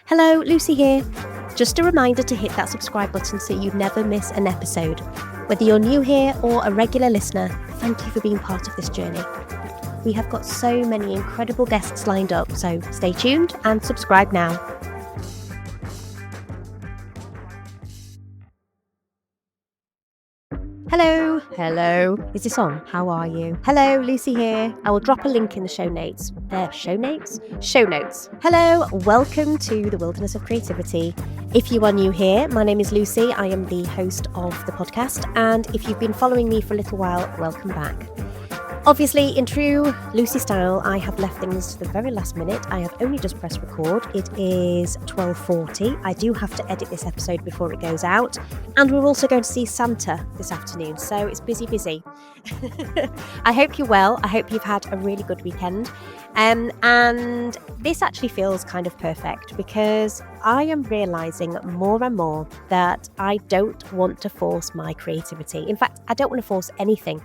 Hello, Lucy here. Just a reminder to hit that subscribe button so you never miss an episode. Whether you're new here or a regular listener, thank you for being part of this journey. We have got so many incredible guests lined up, so stay tuned and subscribe now. Hello. Is this on? How are you? Hello, Lucy here. I will drop a link in the show notes. Show notes? Show notes. Hello, welcome to the Wilderness of Creativity. If you are new here, my name is Lucy. I am the host of the podcast. And if you've been following me for a little while, welcome back. Obviously, in true Lucy style, I have left things to the very last minute. I have only just pressed record. It is 12:40. I do have to edit this episode before it goes out. And we're also going to see Santa this afternoon, so it's busy. I hope you're well. I hope you've had a really good weekend. And this actually feels kind of perfect because I am realising more and more that I don't want to force my creativity. In fact, I don't want to force anything.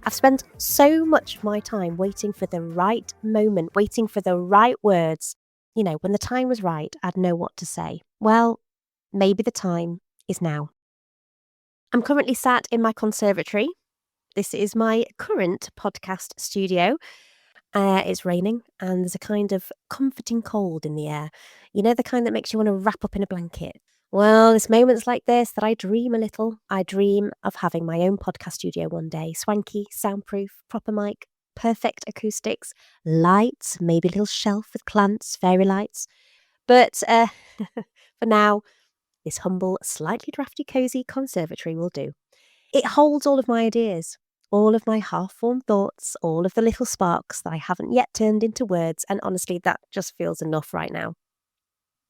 I've spent so much of my time waiting for the right moment, waiting for the right words. You know, when the time was right, I'd know what to say. Well, maybe the time is now. I'm currently sat in my conservatory. This is my current podcast studio. It's raining and there's a kind of comforting cold in the air. You know, the kind that makes you want to wrap up in a blanket. Well, it's moments like this that I dream a little. I dream of having my own podcast studio one day. Swanky, soundproof, proper mic, perfect acoustics, lights, maybe a little shelf with plants, fairy lights. But for now, this humble, slightly drafty, cosy conservatory will do. It holds all of my ideas, all of my half-formed thoughts, all of the little sparks that I haven't yet turned into words, and honestly, that just feels enough right now.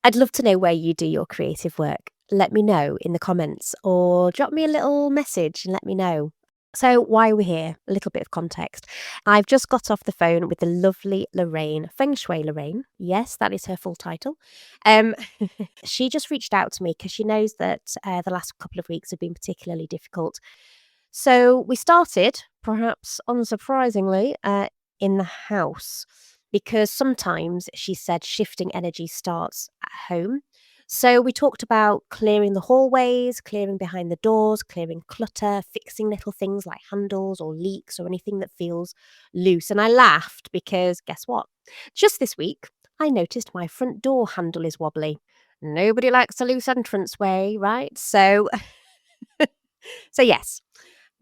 I'd love to know where you do your creative work. Let me know in the comments or drop me a little message and let me know. So why are we here? A little bit of context. I've just got off the phone with the lovely Lorraine, Feng Shui Lorraine. Yes, that is her full title. She just reached out to me because she knows that the last couple of weeks have been particularly difficult. So we started, perhaps unsurprisingly, in the house. Because sometimes, she said, shifting energy starts at home. So we talked about clearing the hallways, clearing behind the doors, clearing clutter, fixing little things like handles or leaks or anything that feels loose. And I laughed because guess what? Just this week, I noticed my front door handle is wobbly. Nobody likes a loose entranceway, right? So yes,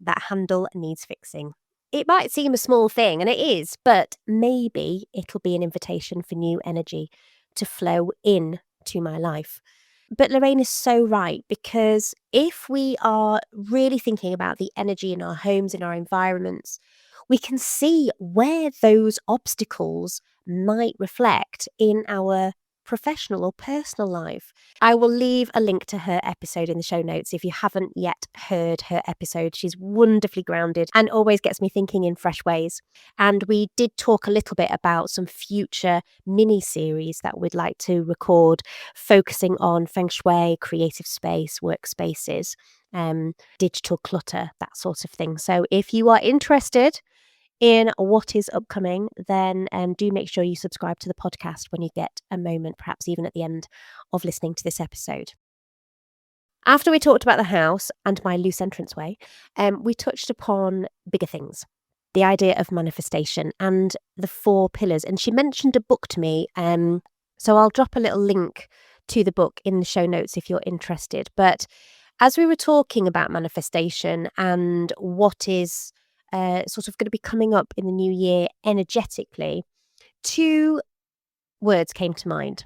that handle needs fixing. It might seem a small thing, and it is, but maybe it'll be an invitation for new energy to flow in to my life. But Lorraine is so right, because if we are really thinking about the energy in our homes, in our environments, we can see where those obstacles might reflect in our professional or personal life. I will leave a link to her episode in the show notes if you haven't yet heard her episode. She's wonderfully grounded and always gets me thinking in fresh ways. And we did talk a little bit about some future mini-series that we'd like to record, focusing on feng shui, creative space, workspaces, digital clutter, that sort of thing. So if you are interested in what is upcoming, then do make sure you subscribe to the podcast when you get a moment, perhaps even at the end of listening to this episode. After we talked about the house and my loose entranceway, we touched upon bigger things, the idea of manifestation and the 4 pillars. And she mentioned a book to me, so I'll drop a little link to the book in the show notes if you're interested. But as we were talking about manifestation and what is sort of going to be coming up in the new year energetically, 2 words came to mind,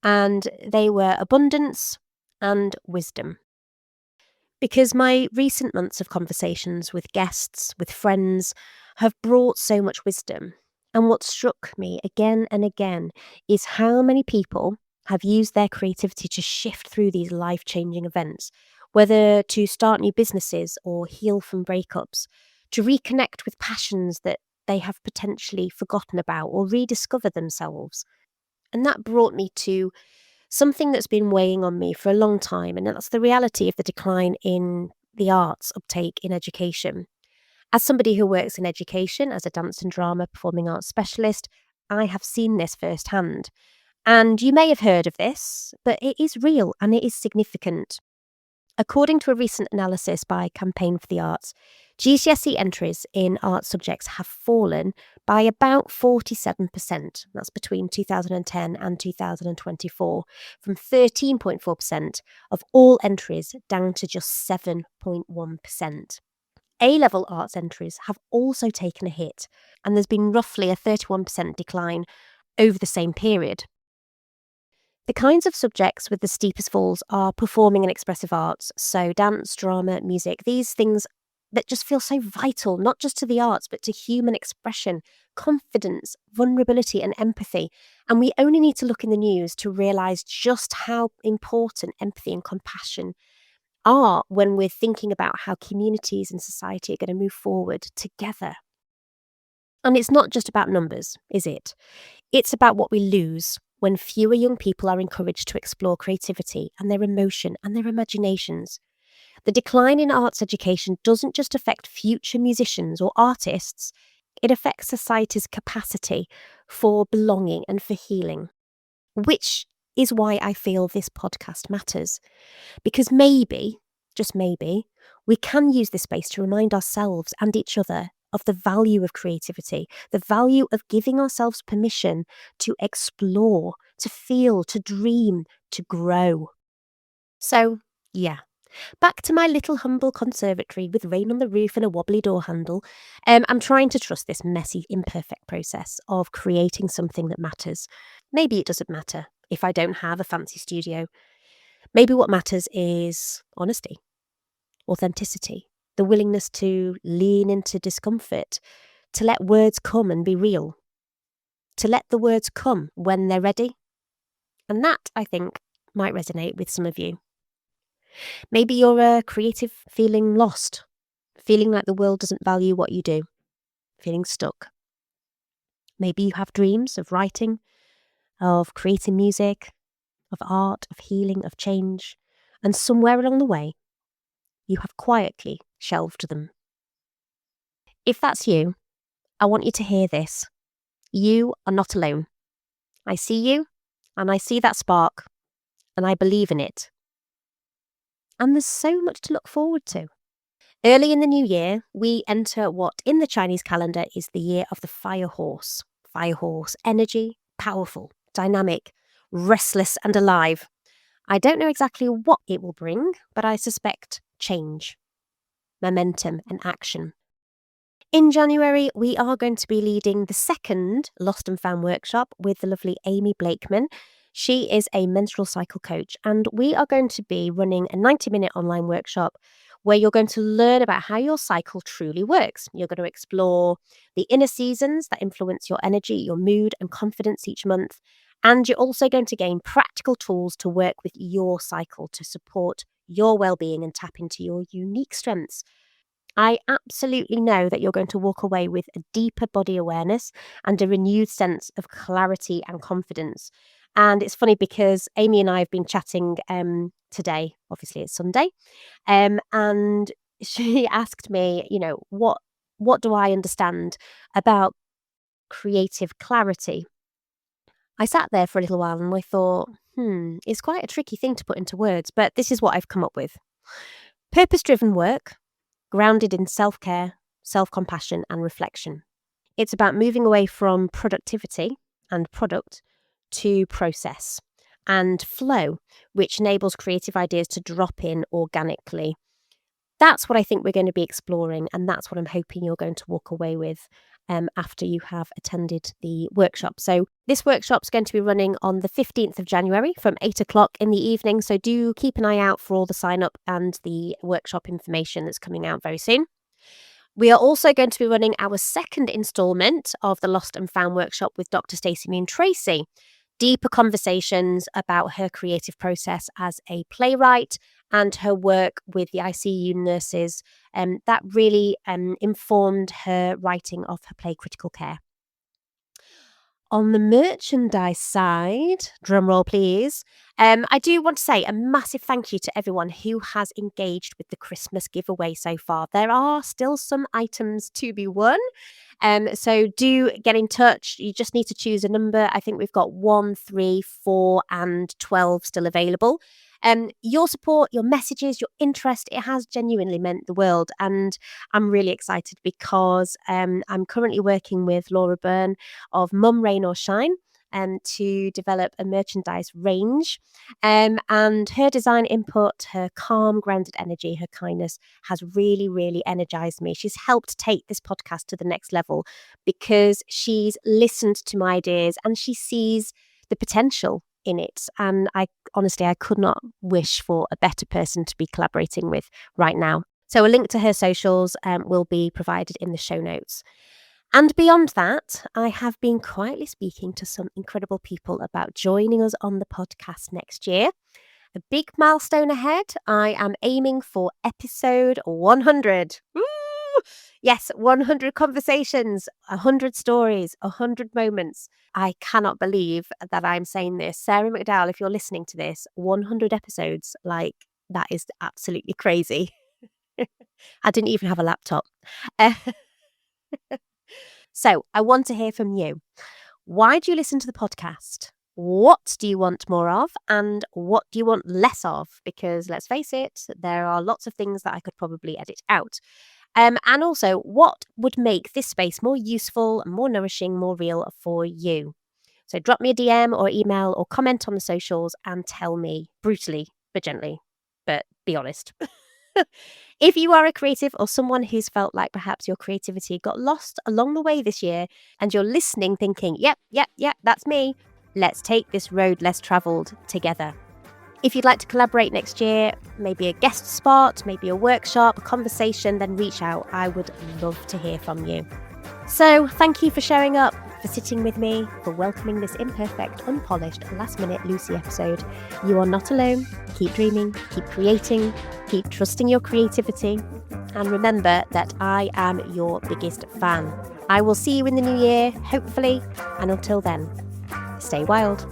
and they were abundance and wisdom. Because my recent months of conversations with guests, with friends, have brought so much wisdom. And what struck me again and again is how many people have used their creativity to shift through these life-changing events, whether to start new businesses or heal from breakups, to reconnect with passions that they have potentially forgotten about or rediscover themselves. And that brought me to something that's been weighing on me for a long time, and that's the reality of the decline in the arts uptake in education. As somebody who works in education as a dance and drama performing arts specialist, I have seen this firsthand. And you may have heard of this, but it is real and it is significant. According to a recent analysis by Campaign for the Arts, GCSE entries in art subjects have fallen by about 47%. That's between 2010 and 2024, from 13.4% of all entries down to just 7.1%. A-level arts entries have also taken a hit, and there's been roughly a 31% decline over the same period. The kinds of subjects with the steepest falls are performing and expressive arts, so dance, drama, music, these things that just feel so vital, not just to the arts, but to human expression, confidence, vulnerability, and empathy. And we only need to look in the news to realise just how important empathy and compassion are when we're thinking about how communities and society are going to move forward together. And it's not just about numbers, is it? It's about what we lose when fewer young people are encouraged to explore creativity and their emotion and their imaginations. The decline in arts education doesn't just affect future musicians or artists, it affects society's capacity for belonging and for healing, which is why I feel this podcast matters. Because maybe, just maybe, we can use this space to remind ourselves and each other of the value of creativity, the value of giving ourselves permission to explore, to feel, to dream, to grow. So, yeah, back to my little humble conservatory with rain on the roof and a wobbly door handle. I'm trying to trust this messy, imperfect process of creating something that matters. Maybe it doesn't matter if I don't have a fancy studio. Maybe what matters is honesty, authenticity, the willingness to lean into discomfort, to let words come and be real, to let the words come when they're ready. And that, I think, might resonate with some of you. Maybe you're a creative feeling lost, feeling like the world doesn't value what you do, feeling stuck. Maybe you have dreams of writing, of creating music, of art, of healing, of change, and somewhere along the way, you have quietly shelved them. If that's you, I want you to hear this. You are not alone. I see you, and I see that spark, and I believe in it. And there's so much to look forward to. Early in the new year, we enter what in the Chinese calendar is the year of the fire horse. Fire horse energy, powerful, dynamic, restless, and alive. I don't know exactly what it will bring, but I suspect change, momentum, and action. In January, we are going to be leading the second Lost and Found workshop with the lovely Amy Blakeman. She is a menstrual cycle coach, and we are going to be running a 90-minute online workshop where you're going to learn about how your cycle truly works. You're going to explore the inner seasons that influence your energy, your mood, and confidence each month. And you're also going to gain practical tools to work with your cycle to support your well-being and tap into your unique strengths. I absolutely know that you're going to walk away with a deeper body awareness and a renewed sense of clarity and confidence. And it's funny because Amy and I have been chatting today, obviously it's Sunday, and she asked me, what do I understand about creative clarity? I sat there for a little while and I thought, it's quite a tricky thing to put into words, but this is what I've come up with. Purpose-driven work grounded in self-care, self-compassion, and reflection. It's about moving away from productivity and product to process and flow, which enables creative ideas to drop in organically. That's what I think we're going to be exploring, and that's what I'm hoping you're going to walk away with after you have attended the workshop. So this workshop's going to be running on the 15th of January from 8 o'clock in the evening. So do keep an eye out for all the sign up and the workshop information that's coming out very soon. We are also going to be running our second instalment of the Lost and Found workshop with Dr. Stacey Moon Tracy. Deeper conversations about her creative process as a playwright and her work with the ICU nurses that really informed her writing of her play Critical Care. On the merchandise side, drumroll please, I do want to say a massive thank you to everyone who has engaged with the Christmas giveaway so far. There are still some items to be won. So do get in touch. You just need to choose a number. I think we've got 1, 3, 4 and 12 still available. Your support, your messages, your interest, it has genuinely meant the world. And I'm really excited because I'm currently working with Laura Byrne of Mum, Rain or Shine to develop a merchandise range. And her design input, her calm, grounded energy, her kindness has really, really energized me. She's helped take this podcast to the next level because she's listened to my ideas and she sees the potential in it. And I could not wish for a better person to be collaborating with right now. So a link to her socials will be provided in the show notes. And beyond that, I have been quietly speaking to some incredible people about joining us on the podcast next year. A big milestone ahead. I am aiming for episode 100. Woo! Yes, 100 conversations, 100 stories, 100 moments. I cannot believe that I'm saying this. Sarah McDowell, if you're listening to this, 100 episodes, like that is absolutely crazy. I didn't even have a laptop. So I want to hear from you. Why do you listen to the podcast? What do you want more of? And what do you want less of? Because let's face it, there are lots of things that I could probably edit out. And also, what would make this space more useful, more nourishing, more real for you? So drop me a DM or email or comment on the socials and tell me brutally, but gently, but be honest. If you are a creative or someone who's felt like perhaps your creativity got lost along the way this year and you're listening thinking, yep, that's me, let's take this road less travelled together. If you'd like to collaborate next year, maybe a guest spot, maybe a workshop, a conversation, then reach out. I would love to hear from you. So thank you for showing up, for sitting with me, for welcoming this imperfect, unpolished, last-minute Lucy episode. You are not alone. Keep dreaming, keep creating, keep trusting your creativity. And remember that I am your biggest fan. I will see you in the new year, hopefully. And until then, stay wild.